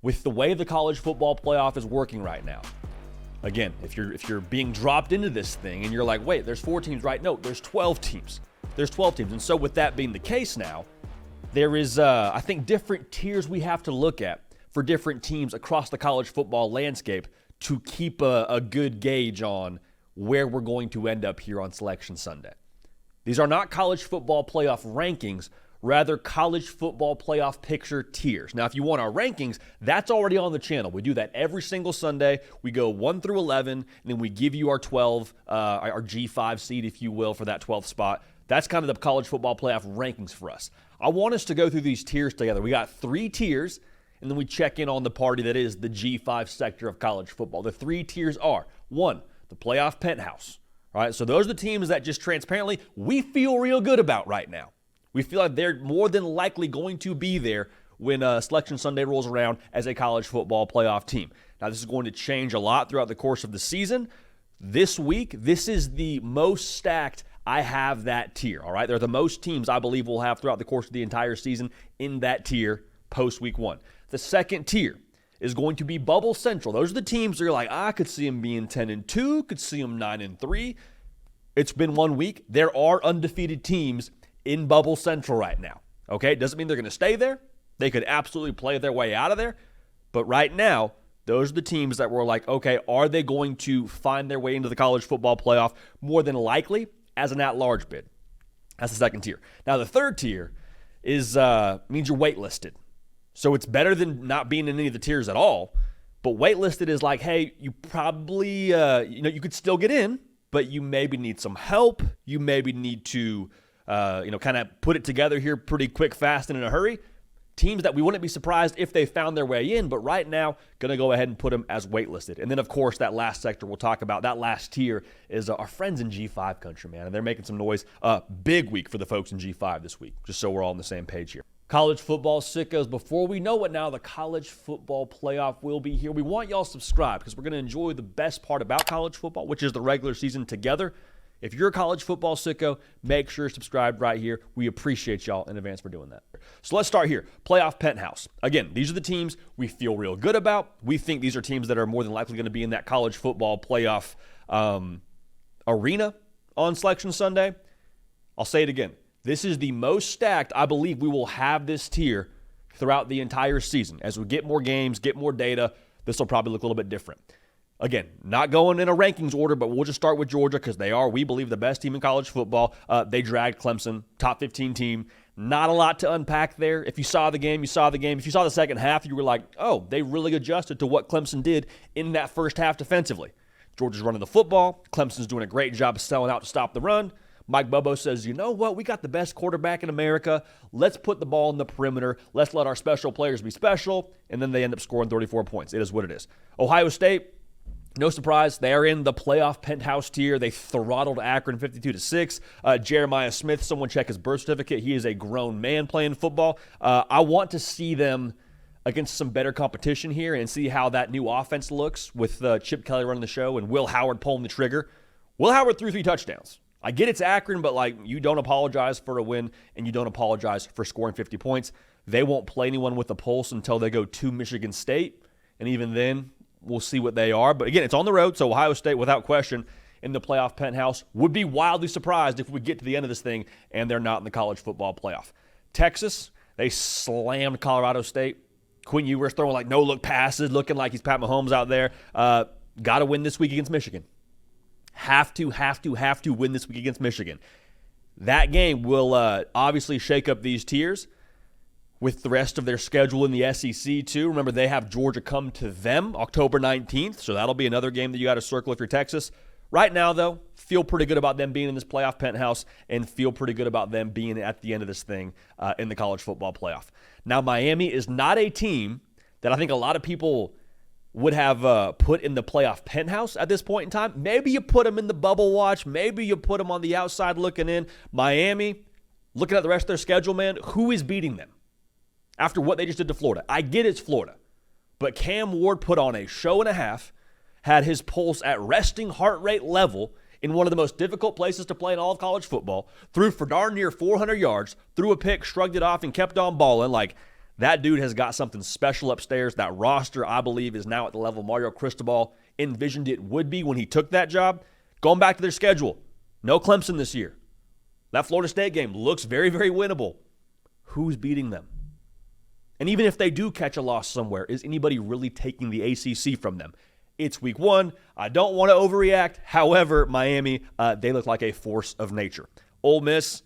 with the way the college football playoff is working right now. Again, if you're being dropped into this thing and you're like, wait, there's 4 teams, right? No, there's 12 teams. There's 12 teams. And so with that being the case now, there is, I think, different tiers we have to look at for different teams across the college football landscape to keep a good gauge on where we're going to end up here on Selection Sunday. These are not college football playoff rankings, rather college football playoff picture tiers. Now, if you want our rankings, that's already on the channel. We do that every single Sunday. We go 1 through 11, and then we give you our 12, our G5 seed, if you will, for that 12th spot. That's kind of the college football playoff rankings for us. I want us to go through these tiers together. We got 3 tiers, and then we check in on the party that is the G5 sector of college football. The 3 tiers are, 1, the playoff penthouse. All right, so those are the teams that just transparently we feel real good about right now. We feel like they're more than likely going to be there when Selection Sunday rolls around as a college football playoff team. Now, this is going to change a lot throughout the course of the season. This week, this is the most stacked I have that tier, all right? They're the most teams I believe we'll have throughout the course of the entire season in that tier post-week 1. The second tier is going to be Bubble Central. Those are the teams that are like, I could see them being 10-2, could see them 9-3. It's been 1 week. There are undefeated teams in Bubble Central right now, okay? Doesn't mean they're going to stay there. They could absolutely play their way out of there. But right now, those are the teams that were like, okay, are they going to find their way into the college football playoff? More than likely as an at-large bid. That's the second tier. Now, the third tier is means you're waitlisted. So it's better than not being in any of the tiers at all. But waitlisted is like, hey, you probably, you could still get in, but you maybe need some help. You maybe need to, kind of put it together here pretty quick, fast, and in a hurry. Teams that we wouldn't be surprised if they found their way in, but right now, going to go ahead and put them as waitlisted. And then, of course, that last sector we'll talk about, that last tier is our friends in G5 country, man. And they're making some noise. Big week for the folks in G5 this week, just so we're all on the same page here. College football sickos, before we know it now, the college football playoff will be here. We want y'all subscribed because we're going to enjoy the best part about college football, which is the regular season together. If you're a college football sicko, make sure you're subscribed right here. We appreciate y'all in advance for doing that. So let's start here. Playoff penthouse. Again, these are the teams we feel real good about. We think these are teams that are more than likely going to be in that college football playoff arena on Selection Sunday. I'll say it again. This is the most stacked I believe we will have this tier throughout the entire season. As we get more games, get more data, this will probably look a little bit different. Again, not going in a rankings order, but we'll just start with Georgia because they are, we believe, the best team in college football. They dragged Clemson, top 15 team. Not a lot to unpack there. If you saw the game, you saw the game. If you saw the second half, you were like, oh, they really adjusted to what Clemson did in that first half defensively. Georgia's running the football. Clemson's doing a great job of selling out to stop the run. Mike Bobo says, you know what? We got the best quarterback in America. Let's put the ball in the perimeter. Let's let our special players be special. And then they end up scoring 34 points. It is what it is. Ohio State, no surprise, they are in the playoff penthouse tier. They throttled Akron 52-6. Jeremiah Smith, someone check his birth certificate. He is a grown man playing football. I want to see them against some better competition here and see how that new offense looks with Chip Kelly running the show and Will Howard pulling the trigger. Will Howard threw 3 touchdowns. I get it's Akron, but you don't apologize for a win and you don't apologize for scoring 50 points. They won't play anyone with a pulse until they go to Michigan State, and even then, we'll see what they are. But again, it's on the road, so Ohio State, without question, in the playoff penthouse. Would be wildly surprised if we get to the end of this thing and they're not in the college football playoff. Texas, they slammed Colorado State. Quinn Ewers throwing no-look passes, looking like he's Pat Mahomes out there. Got to win this week against Michigan. Have to win this week against Michigan. That game will obviously shake up these tiers with the rest of their schedule in the SEC too. Remember, they have Georgia come to them October 19th, so that'll be another game that you got to circle if you're Texas. Right now, though, feel pretty good about them being in this playoff penthouse and feel pretty good about them being at the end of this thing in the college football playoff. Now, Miami is not a team that I think a lot of people would have put in the playoff penthouse at this point in time. Maybe you put them in the bubble watch. Maybe you put them on the outside looking in. Miami, looking at the rest of their schedule, man, who is beating them after what they just did to Florida? I get it's Florida, but Cam Ward put on a show and a half, had his pulse at resting heart rate level in one of the most difficult places to play in all of college football, threw for darn near 400 yards, threw a pick, shrugged it off, and kept on balling. That dude has got something special upstairs. That roster, I believe, is now at the level Mario Cristobal envisioned it would be when he took that job. Going back to their schedule, no Clemson this year. That Florida State game looks very, very winnable. Who's beating them? And even if they do catch a loss somewhere, is anybody really taking the ACC from them? It's week 1. I don't want to overreact. However, Miami, they look like a force of nature. Ole Miss,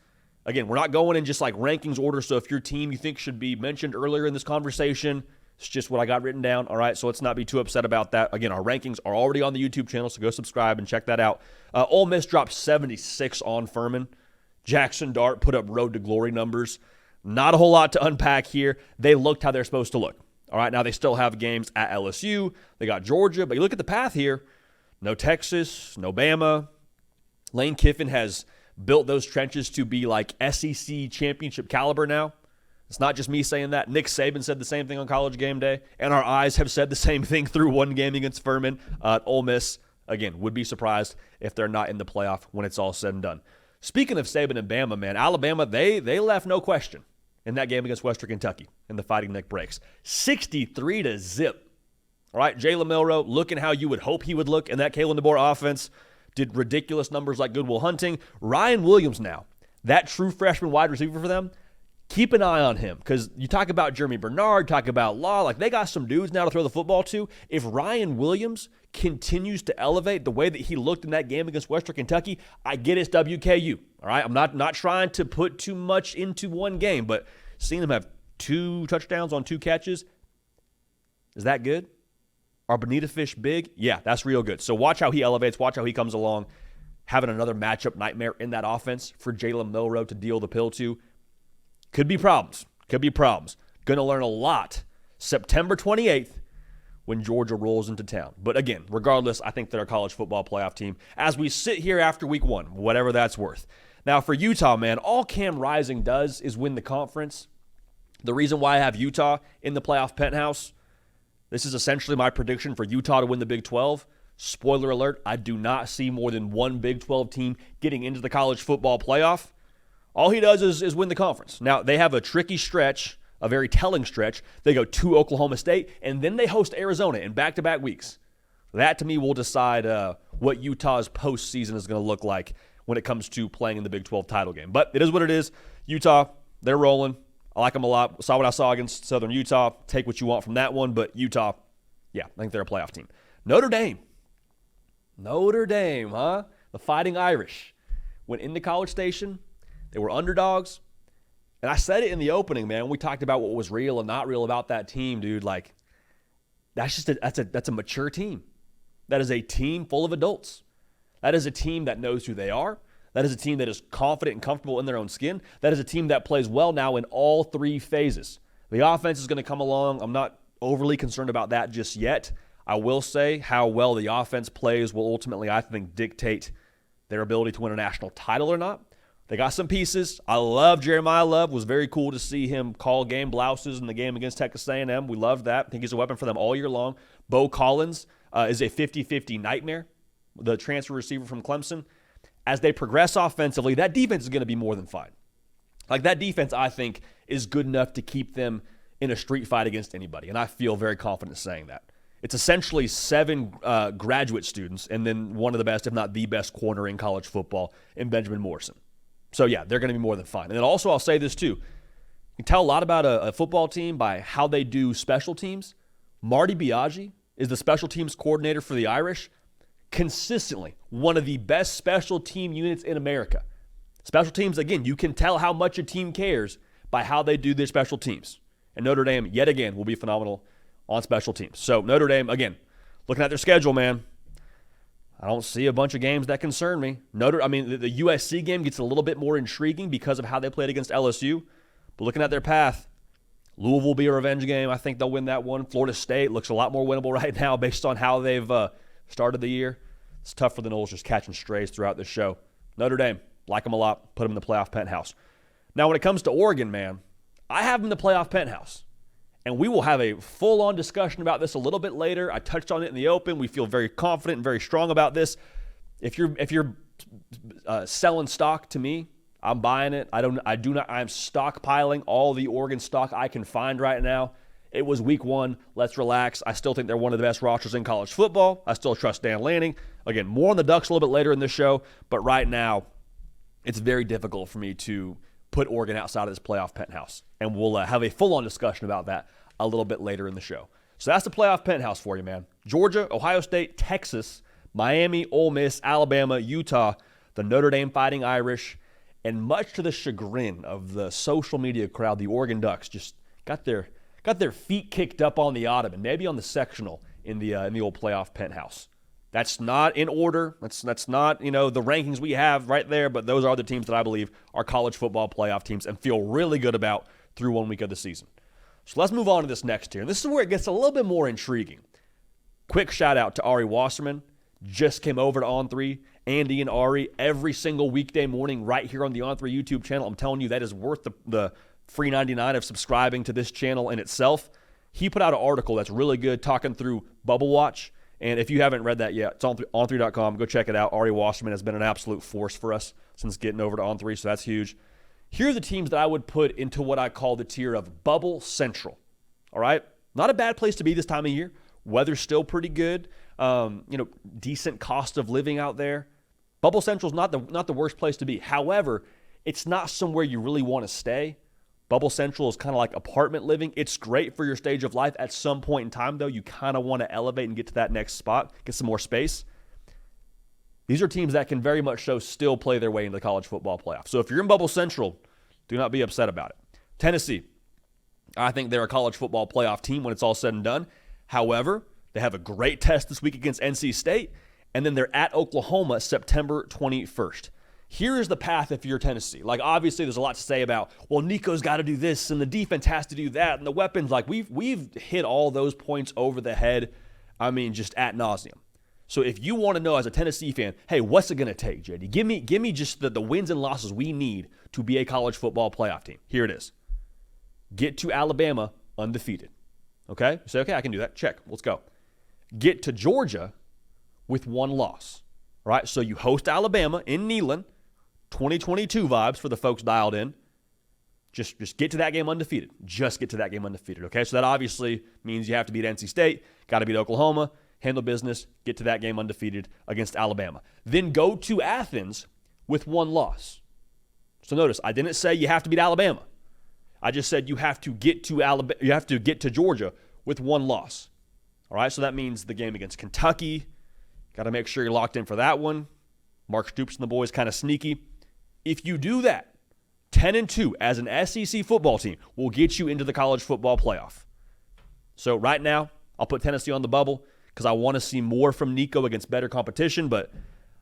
again, we're not going in just like rankings order, so if your team you think should be mentioned earlier in this conversation, it's just what I got written down. All right, so let's not be too upset about that. Again, our rankings are already on the YouTube channel, so go subscribe and check that out. Ole Miss dropped 76 on Furman. Jackson Dart put up road to glory numbers. Not a whole lot to unpack here. They looked how they're supposed to look. All right, now they still have games at LSU. They got Georgia, but you look at the path here. No Texas, no Bama. Lane Kiffin has built those trenches to be like SEC championship caliber now. It's not just me saying that. Nick Saban said the same thing on College Game Day, and our eyes have said the same thing through one game against Furman. Ole Miss, again, would be surprised if they're not in the playoff when it's all said and done. Speaking of Saban and Bama, man, Alabama, they left no question in that game against Western Kentucky in the Fighting Neck Breaks. 63-0. All right, Jalen Milroe looking how you would hope he would look in that Kalen DeBoer offense. Did ridiculous numbers like Goodwill Hunting. Ryan Williams now, that true freshman wide receiver for them, keep an eye on him because you talk about Jeremy Bernard, talk about Law, like they got some dudes now to throw the football to. If Ryan Williams continues to elevate the way that he looked in that game against Western Kentucky, I get it's WKU. All right, I'm not trying to put too much into one game, but seeing him have 2 touchdowns on 2 catches, is that good? Are Bonita Fish big? Yeah, that's real good. So watch how he elevates, watch how he comes along, having another matchup nightmare in that offense for Jalen Milroe to deal the pill to. Could be problems. Going to learn a lot September 28th when Georgia rolls into town. But again, regardless, I think they're a college football playoff team as we sit here after week 1, whatever that's worth. Now for Utah, man, all Cam Rising does is win the conference. The reason why I have Utah in the playoff penthouse, this is essentially my prediction for Utah to win the Big 12. Spoiler alert, I do not see more than one Big 12 team getting into the college football playoff. All he does is win the conference. Now, they have a tricky stretch, a very telling stretch. They go to Oklahoma State, and then they host Arizona in back-to-back weeks. That, to me, will decide what Utah's postseason is going to look like when it comes to playing in the Big 12 title game. But it is what it is. Utah, they're rolling. I like them a lot. Saw what I saw against Southern Utah. Take what you want from that one. But Utah, yeah, I think they're a playoff team. Notre Dame, huh? The Fighting Irish went into College Station. They were underdogs. And I said it in the opening, man. We talked about what was real and not real about that team, dude. Like, that's a mature team. That is a team full of adults. That is a team that knows who they are. That is a team that is confident and comfortable in their own skin. That is a team that plays well now in all 3 phases. The offense is going to come along. I'm not overly concerned about that just yet. I will say how well the offense plays will ultimately, I think, dictate their ability to win a national title or not. They got some pieces. I love Jeremiah Love. It was very cool to see him call game blouses in the game against Texas A&M. We loved that. I think he's a weapon for them all year long. Bo Collins is a 50-50 nightmare, the transfer receiver from Clemson. As they progress offensively, that defense is going to be more than fine. Like, that defense, I think, is good enough to keep them in a street fight against anybody, and I feel very confident saying that. It's essentially 7 graduate students and then one of the best, if not the best, corner in college football in Benjamin Morrison. So, yeah, they're going to be more than fine. And then also I'll say this, too. You can tell a lot about a football team by how they do special teams. Marty Biaggi is the special teams coordinator for the Irish. Consistently one of the best special team units in America. Special teams, again, you can tell how much a team cares by how they do their special teams. And Notre Dame, yet again, will be phenomenal on special teams. So Notre Dame, again, looking at their schedule, man, I don't see a bunch of games that concern me. The USC game gets a little bit more intriguing because of how they played against LSU. But looking at their path, Louisville will be a revenge game. I think they'll win that one. Florida State looks a lot more winnable right now based on how they've started the year. It's tough for the Noles just catching strays throughout the show. Notre Dame, like them a lot, put them in the playoff penthouse. Now, when it comes to Oregon, man, I have them in the playoff penthouse. And we will have a full-on discussion about this a little bit later. I touched on it in the open. We feel very confident and very strong about this. If you're selling stock to me, I'm buying it. I'm stockpiling all the Oregon stock I can find right now. It was week 1. Let's relax. I still think they're one of the best rosters in college football. I still trust Dan Lanning. Again, more on the Ducks a little bit later in this show, but right now, it's very difficult for me to put Oregon outside of this playoff penthouse. And we'll have a full-on discussion about that a little bit later in the show. So that's the playoff penthouse for you, man. Georgia, Ohio State, Texas, Miami, Ole Miss, Alabama, Utah, the Notre Dame Fighting Irish, and much to the chagrin of the social media crowd, the Oregon Ducks just got their feet kicked up on the ottoman, maybe on the sectional in the old playoff penthouse. That's not in order. That's not, the rankings we have right there, but those are the teams that I believe are college football playoff teams and feel really good about through 1 week of the season. So let's move on to this next tier. This is where it gets a little bit more intriguing. Quick shout out to Ari Wasserman. Just came over to On3. Andy and Ari every single weekday morning right here on the On3 YouTube channel. I'm telling you, that is worth the free $99 of subscribing to this channel in itself. He put out an article that's really good talking through Bubble Watch. And if you haven't read that yet, it's on on3.com. Go check it out. Ari Wasserman has been an absolute force for us since getting over to On3, so that's huge. Here are the teams that I would put into what I call the tier of Bubble Central. All right? Not a bad place to be this time of year. Weather's still pretty good. Decent cost of living out there. Bubble Central's not the worst place to be. However, it's not somewhere you really want to stay. Bubble Central is kind of like apartment living. It's great for your stage of life. At some point in time, though, you kind of want to elevate and get to that next spot, get some more space. These are teams that can very much so still play their way into the college football playoff. So if you're in Bubble Central, do not be upset about it. Tennessee, I think they're a college football playoff team when it's all said and done. However, they have a great test this week against NC State, and then they're at Oklahoma September 21st. Here is the path if you're Tennessee. Like, obviously, there's a lot to say about, well, Nico's got to do this, and the defense has to do that, and the weapons. Like, we've hit all those points over the head, just ad nauseum. So if you want to know as a Tennessee fan, hey, what's it going to take, JD? Give me just the wins and losses we need to be a college football playoff team. Here it is. Get to Alabama undefeated. Okay? You say, okay, I can do that. Check. Let's go. Get to Georgia with 1 loss. All right? So you host Alabama in Neyland. 2022 vibes for the folks dialed in. Just get to that game undefeated. Just get to that game undefeated, okay? So that obviously means you have to beat NC State, got to beat Oklahoma, handle business, get to that game undefeated against Alabama. Then go to Athens with 1 loss. So notice, I didn't say you have to beat Alabama. I just said you have to get to Georgia with 1 loss. All right? So that means the game against Kentucky, got to make sure you're locked in for that one. Mark Stoops and the boys kind of sneaky. If you do that, 10-2 as an SEC football team will get you into the college football playoff. So right now, I'll put Tennessee on the bubble because I want to see more from Nico against better competition, but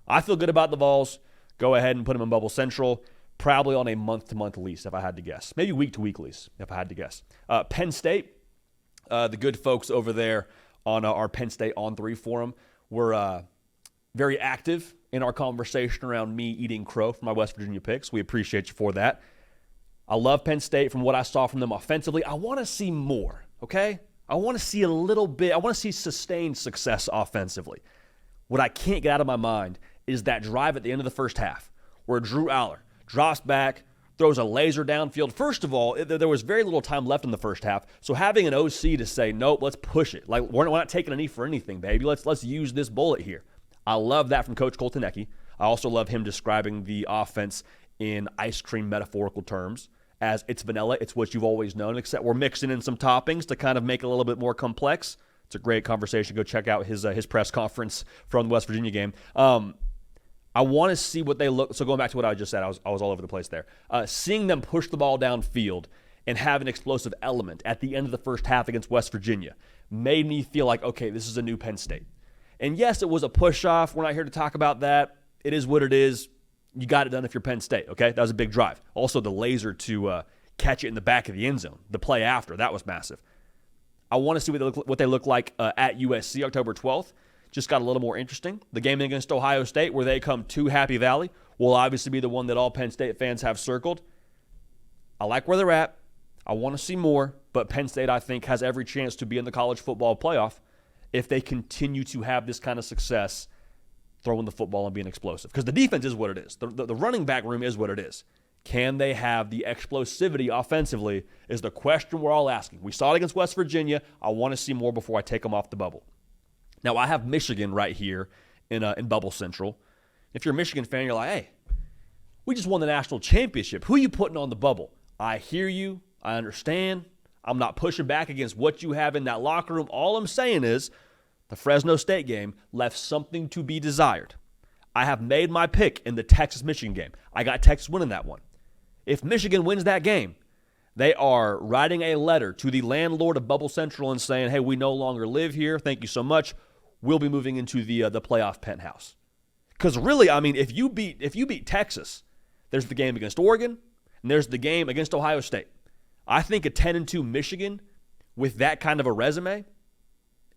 I feel good about the Vols. Go ahead and put them in Bubble Central, probably on a month-to-month lease if I had to guess. Maybe week-to-week lease if I had to guess. Penn State, the good folks over there on our Penn State On3 forum were very active in our conversation around me eating crow for my West Virginia picks. We appreciate you for that. I love Penn State from what I saw from them offensively. I want to see more, okay? I want to see a little bit. I want to see sustained success offensively. What I can't get out of my mind is that drive at the end of the first half where Drew Aller drops back, throws a laser downfield. First of all, there was very little time left in the first half, so having an OC to say, nope, let's push it. Like, we're not taking a knee for anything, baby. Let's use this bullet here. I love that from Coach Coltonecki. I also love him describing the offense in ice cream metaphorical terms as it's vanilla. It's what you've always known, except we're mixing in some toppings to kind of make it a little bit more complex. It's a great conversation. Go check out his press conference from the West Virginia game. I want to see what they look. So going back to what I just said, I was all over the place there. Seeing them push the ball downfield and have an explosive element at the end of the first half against West Virginia made me feel like, okay, this is a new Penn State. And yes, it was a push-off. We're not here to talk about that. It is what it is. You got it done if you're Penn State, okay? That was a big drive. Also, the laser to catch it in the back of the end zone. The play after, that was massive. I want to see what they look like at USC October 12th. Just got a little more interesting. The game against Ohio State, where they come to Happy Valley, will obviously be the one that all Penn State fans have circled. I like where they're at. I want to see more, but Penn State, I think, has every chance to be in the college football playoff if they continue to have this kind of success throwing the football and being explosive. Because the defense is what it is. The running back room is what it is. Can they have the explosivity offensively is the question we're all asking. We saw it against West Virginia. I want to see more before I take them off the bubble. Now, I have Michigan right here in Bubble Central. If you're a Michigan fan, you're like, hey, we just won the national championship. Who are you putting on the bubble? I hear you. I understand. I'm not pushing back against what you have in that locker room. All I'm saying is the Fresno State game left something to be desired. I have made my pick in the Texas-Michigan game. I got Texas winning that one. If Michigan wins that game, they are writing a letter to the landlord of Bubble Central and saying, hey, we no longer live here. Thank you so much. We'll be moving into the playoff penthouse. Because really, I mean, if you beat Texas, there's the game against Oregon, and there's the game against Ohio State. I think a 10-2 Michigan with that kind of a resume,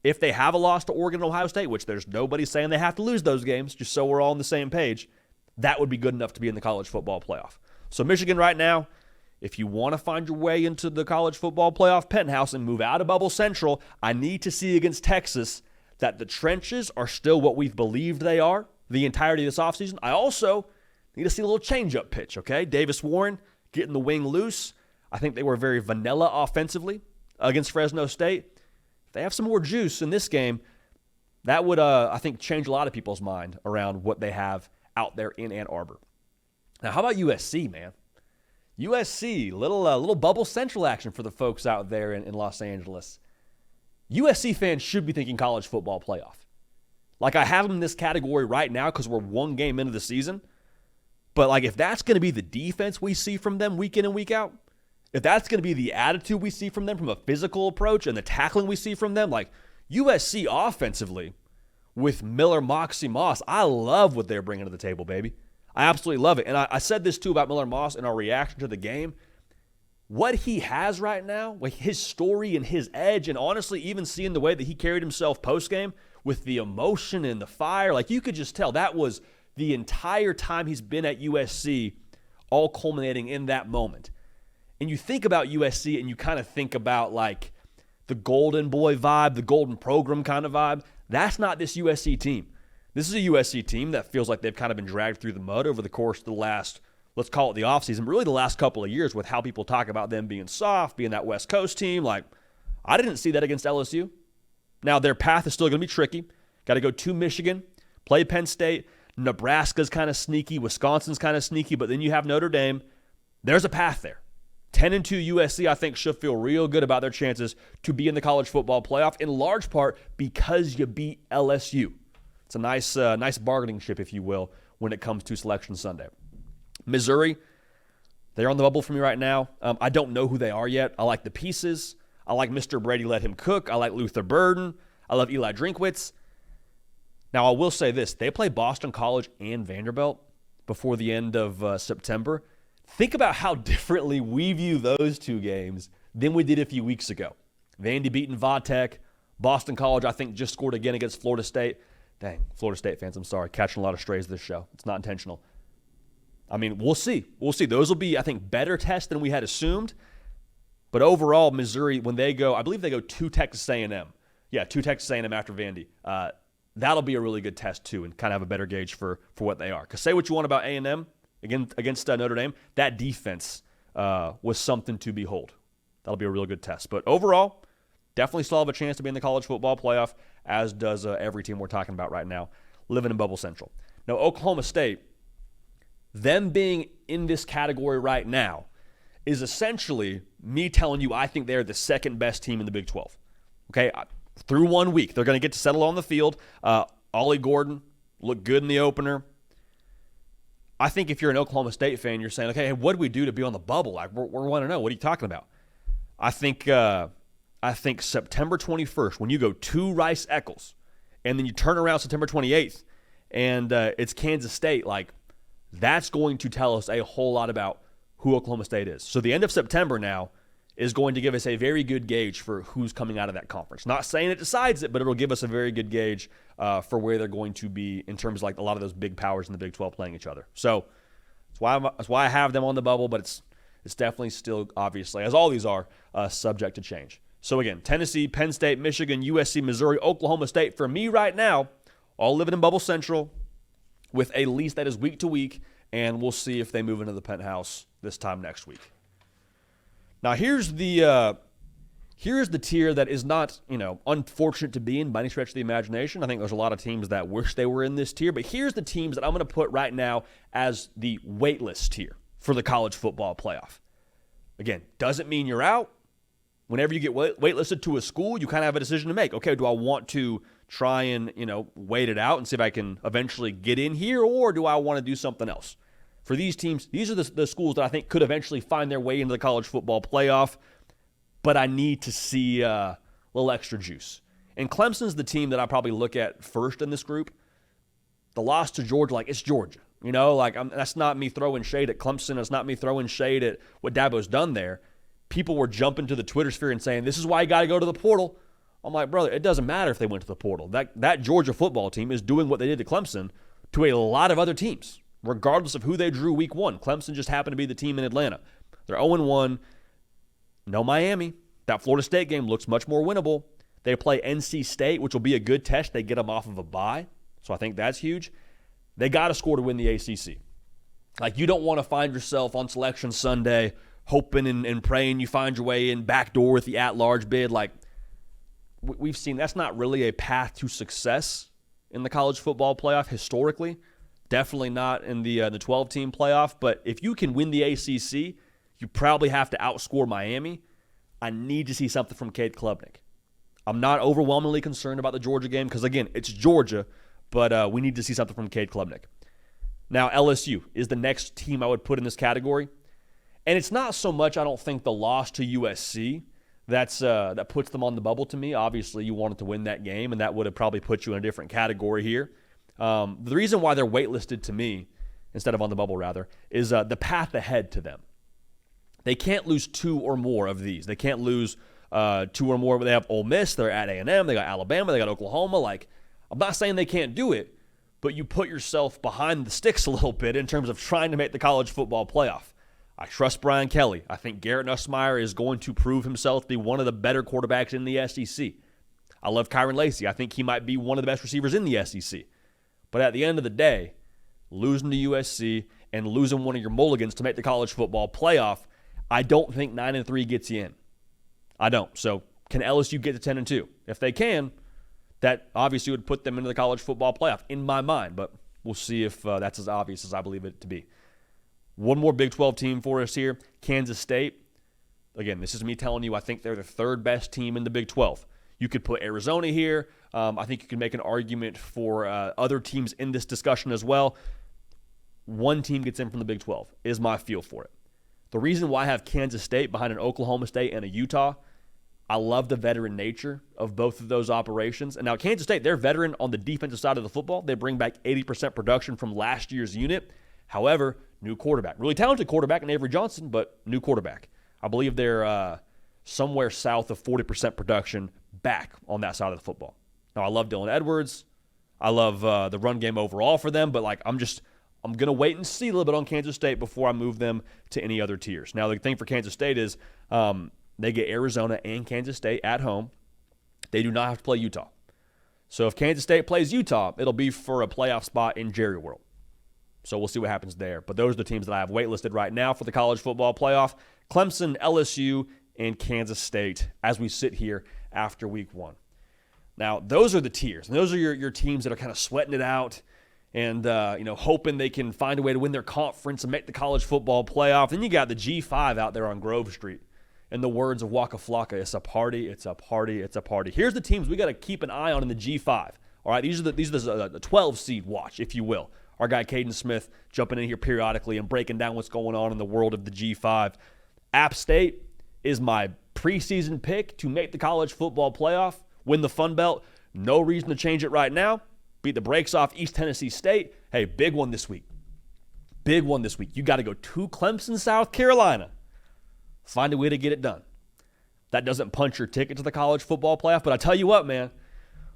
if they have a loss to Oregon and Ohio State, which there's nobody saying they have to lose those games, just so we're all on the same page, that would be good enough to be in the college football playoff. So Michigan right now, if you want to find your way into the college football playoff penthouse and move out of Bubble Central, I need to see against Texas that the trenches are still what we've believed they are the entirety of this offseason. I also need to see a little change-up pitch, okay? Davis Warren getting the wing loose. I think they were very vanilla offensively against Fresno State. If they have some more juice in this game, that would, I think, change a lot of people's mind around what they have out there in Ann Arbor. Now, how about USC, man? USC, little Bubble Central action for the folks out there in Los Angeles. USC fans should be thinking college football playoff. Like, I have them in this category right now because we're one game into the season. But, like, if that's going to be the defense we see from them week in and week out, if that's going to be the attitude we see from them from a physical approach and the tackling we see from them, like, USC offensively with Miller, Moxie, Moss, I love what they're bringing to the table, baby. I absolutely love it. And I said this, too, about Miller Moss in our reaction to the game. What he has right now, like his story and his edge, and honestly, even seeing the way that he carried himself post-game with the emotion and the fire, like you could just tell that was the entire time he's been at USC, all culminating in that moment. And you think about USC and you kind of think about like the golden boy vibe, the golden program kind of vibe. That's not this USC team. This is a USC team that feels like they've kind of been dragged through the mud over the course of the last, let's call it the offseason, but really the last couple of years with how people talk about them being soft, being that West Coast team. Like, I didn't see that against LSU. Now, their path is still going to be tricky. Got to go to Michigan, play Penn State. Nebraska's kind of sneaky. Wisconsin's kind of sneaky, but then you have Notre Dame. There's a path there. 10-2 USC, I think, should feel real good about their chances to be in the college football playoff, in large part because you beat LSU. It's a nice bargaining chip, if you will, when it comes to Selection Sunday. Missouri, they're on the bubble for me right now. I don't know who they are yet. I like the pieces. I like Mr. Brady, let him cook. I like Luther Burden. I love Eli Drinkwitz. Now, I will say this. They play Boston College and Vanderbilt before the end of September. Think about how differently we view those two games than we did a few weeks ago. Vandy beating Vatech. Boston College, I think, just scored again against Florida State. Dang, Florida State fans, I'm sorry. Catching a lot of strays this show. It's not intentional. I mean, we'll see. We'll see. Those will be, I think, better tests than we had assumed. But overall, Missouri, when they go, I believe they go to Texas A&M. Yeah, to Texas A&M after Vandy. That'll be a really good test, too, and kind of have a better gauge for what they are. Because say what you want about A&M against Notre Dame, that defense was something to behold. That'll be a real good test. But overall, definitely still have a chance to be in the college football playoff, as does every team we're talking about right now, living in Bubble Central. Now, Oklahoma State, them being in this category right now, is essentially me telling you I think they're the second best team in the Big 12. Okay, through 1 week, they're going to get to settle on the field. Ollie Gordon looked good in the opener. I think if you're an Oklahoma State fan, you're saying, okay, hey, what do we do to be on the bubble? Like, we're 1-0. What are you talking about? I think September 21st, when you go to Rice-Eccles, and then you turn around September 28th, and it's Kansas State, like, that's going to tell us a whole lot about who Oklahoma State is. So the end of September now is going to give us a very good gauge for who's coming out of that conference. Not saying it decides it, but it'll give us a very good gauge for where they're going to be in terms of like a lot of those big powers in the Big 12 playing each other. So that's why I have them on the bubble, but it's definitely still, obviously, as all these are, subject to change. So again, Tennessee, Penn State, Michigan, USC, Missouri, Oklahoma State, for me right now, all living in Bubble Central with a lease that is week to week, and we'll see if they move into the penthouse this time next week. Now, here's the tier that is not, unfortunate to be in by any stretch of the imagination. I think there's a lot of teams that wish they were in this tier, but here's the teams that I'm going to put right now as the waitlist tier for the college football playoff. Again, doesn't mean you're out. Whenever you get waitlisted to a school, you kind of have a decision to make. Okay, do I want to try and, wait it out and see if I can eventually get in here, or do I want to do something else? For these teams, these are the schools that I think could eventually find their way into the college football playoff, but I need to see a little extra juice. And Clemson's the team that I probably look at first in this group. The loss to Georgia, it's Georgia. That's not me throwing shade at Clemson. It's not me throwing shade at what Dabo's done there. People were jumping to the Twitter sphere and saying, this is why you got to go to the portal. I'm like, brother, it doesn't matter if they went to the portal. That Georgia football team is doing what they did to Clemson to a lot of other teams, regardless of who they drew week one. Clemson just happened to be the team in Atlanta. They're 0-1. No Miami. That Florida State game looks much more winnable. They play NC State, which will be a good test. They get them off of a bye. So I think that's huge. They got to score to win the ACC. You don't want to find yourself on Selection Sunday hoping and praying you find your way in backdoor with the at-large bid. We've seen that's not really a path to success in the college football playoff historically. Definitely not in the 12-team playoff. But if you can win the ACC, you probably have to outscore Miami. I need to see something from Cade Klubnik. I'm not overwhelmingly concerned about the Georgia game because, again, it's Georgia, but we need to see something from Cade Klubnik. Now, LSU is the next team I would put in this category. And it's not so much, I don't think, the loss to USC that puts them on the bubble to me. Obviously, you wanted to win that game, and that would have probably put you in a different category here. The reason why they're waitlisted to me, instead of on the bubble rather, is the path ahead to them. They can't lose two or more of these. They can't lose two or more. They have Ole Miss, they're at A&M, they got Alabama, they got Oklahoma. I'm not saying they can't do it, but you put yourself behind the sticks a little bit in terms of trying to make the college football playoff. I trust Brian Kelly. I think Garrett Nussmeier is going to prove himself to be one of the better quarterbacks in the SEC. I love Kyron Lacey. I think he might be one of the best receivers in the SEC. But at the end of the day, losing to USC and losing one of your mulligans to make the college football playoff, I don't think 9-3 gets you in. I don't. So can LSU get to 10-2? If they can, that obviously would put them into the college football playoff in my mind. But we'll see if that's as obvious as I believe it to be. One more Big 12 team for us here, Kansas State. Again, this is me telling you I think they're the third best team in the Big 12. You could put Arizona here. I think you can make an argument for other teams in this discussion as well. One team gets in from the Big 12 is my feel for it. The reason why I have Kansas State behind an Oklahoma State and a Utah, I love the veteran nature of both of those operations. And now Kansas State, they're veteran on the defensive side of the football. They bring back 80% production from last year's unit. However, new quarterback. Really talented quarterback in Avery Johnson, but new quarterback. I believe they're somewhere south of 40% production back on that side of the football. Now, I love Dylan Edwards. I love the run game overall for them, but I'm going to wait and see a little bit on Kansas State before I move them to any other tiers. Now, the thing for Kansas State is they get Arizona and Kansas State at home. They do not have to play Utah. So if Kansas State plays Utah, it'll be for a playoff spot in Jerry World. So we'll see what happens there. But those are the teams that I have waitlisted right now for the college football playoff. Clemson, LSU, and Kansas State as we sit here after week one. Now, those are the tiers. And those are your teams that are kind of sweating it out and hoping they can find a way to win their conference and make the college football playoff. Then you got the G5 out there on Grove Street. In the words of Waka Flocka, it's a party, it's a party, it's a party. Here's the teams we got to keep an eye on in the G5. All right, these are the 12 seed watch, if you will. Our guy Caden Smith jumping in here periodically and breaking down what's going on in the world of the G5. App State is my preseason pick to make the college football playoff, win the Fun Belt. No reason to change it right now. Beat the brakes off East Tennessee State. Hey, big one this week. Big one this week. You got to go to Clemson, South Carolina. Find a way to get it done. That doesn't punch your ticket to the college football playoff, but I tell you what, man,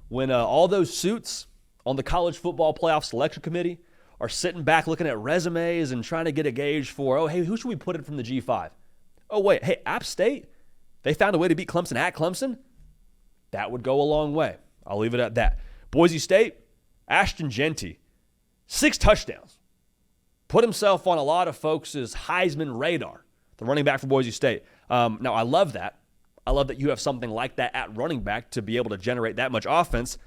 when all those suits on the college football playoff selection committee are sitting back looking at resumes and trying to get a gauge for, hey, who should we put in from the G5? Oh, wait, hey, App State, they found a way to beat Clemson at Clemson? That would go a long way. I'll leave it at that. Boise State, Ashton Jeanty, 6 touchdowns. put himself on a lot of folks' Heisman radar, the running back for Boise State. Now, I love that. I love that you have something like that at running back to be able to generate that much offense.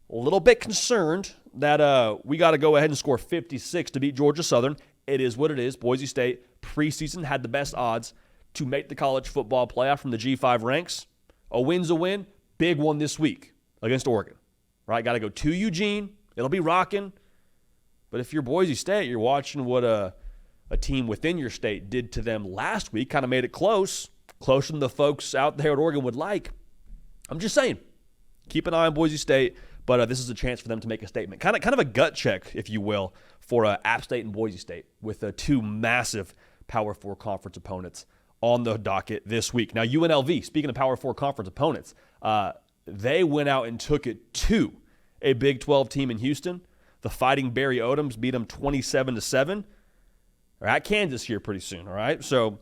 A little bit concerned that we got to go ahead and score 56 to beat Georgia Southern. It is what it is. Boise State preseason had the best odds to make the college football playoff from the G5 ranks. A win's a win. Big one this week against Oregon. Right? Got to go to Eugene. It'll be rocking. But if you're Boise State, you're watching what a team within your state did to them last week. Kind of made it closer than the folks out there at Oregon would like. I'm just saying, keep an eye on Boise State. But this is a chance for them to make a statement. Kind of a gut check, if you will, for App State and Boise State with two massive Power 4 conference opponents on the docket this week. Now, UNLV, speaking of Power 4 conference opponents, they went out and took it to a Big 12 team in Houston. The Fighting Barry Odoms beat them 27-7. They're at Kansas here pretty soon, all right? So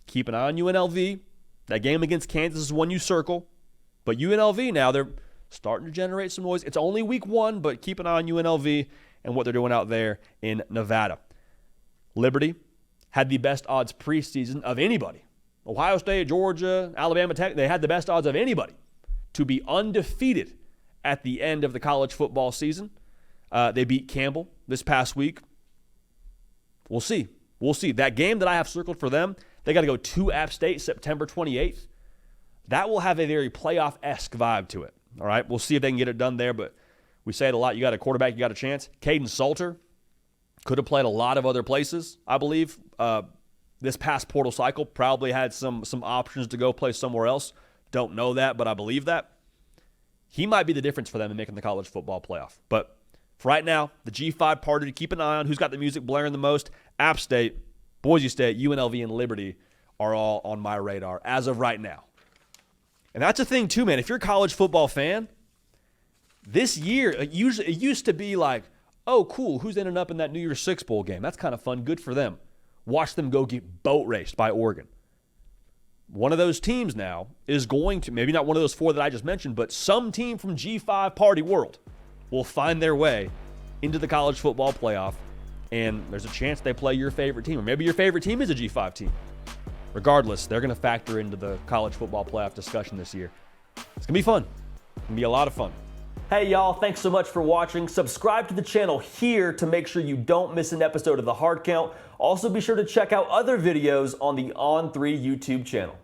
keep an eye on UNLV. That game against Kansas is one you circle. But UNLV now, they're starting to generate some noise. It's only week 1, but keep an eye on UNLV and what they're doing out there in Nevada. Liberty had the best odds preseason of anybody. Ohio State, Georgia, Alabama Tech, they had the best odds of anybody to be undefeated at the end of the college football season. They beat Campbell this past week. We'll see. That game that I have circled for them, they got to go to App State September 28th. That will have a very playoff-esque vibe to it. All right, we'll see if they can get it done there, but we say it a lot. You got a quarterback, you got a chance. Caden Salter could have played a lot of other places, I believe. This past portal cycle probably had some options to go play somewhere else. Don't know that, but I believe that. He might be the difference for them in making the college football playoff. But for right now, the G5 party to keep an eye on. Who's got the music blaring the most? App State, Boise State, UNLV, and Liberty are all on my radar as of right now. And that's a thing too, man. If you're a college football fan, this year, it used to be like, oh, cool, who's ending up in that New Year's Six Bowl game? That's kind of fun. Good for them. Watch them go get boat raced by Oregon. One of those teams now is going to, maybe not one of those 4 that I just mentioned, but some team from G5 party world will find their way into the college football playoff, and there's a chance they play your favorite team, or maybe your favorite team is a G5 team. Regardless, they're going to factor into the college football playoff discussion this year. It's going to be fun. It's going to be a lot of fun. Hey, y'all, thanks so much for watching. Subscribe to the channel here to make sure you don't miss an episode of The Hard Count. Also, be sure to check out other videos on the On3 YouTube channel.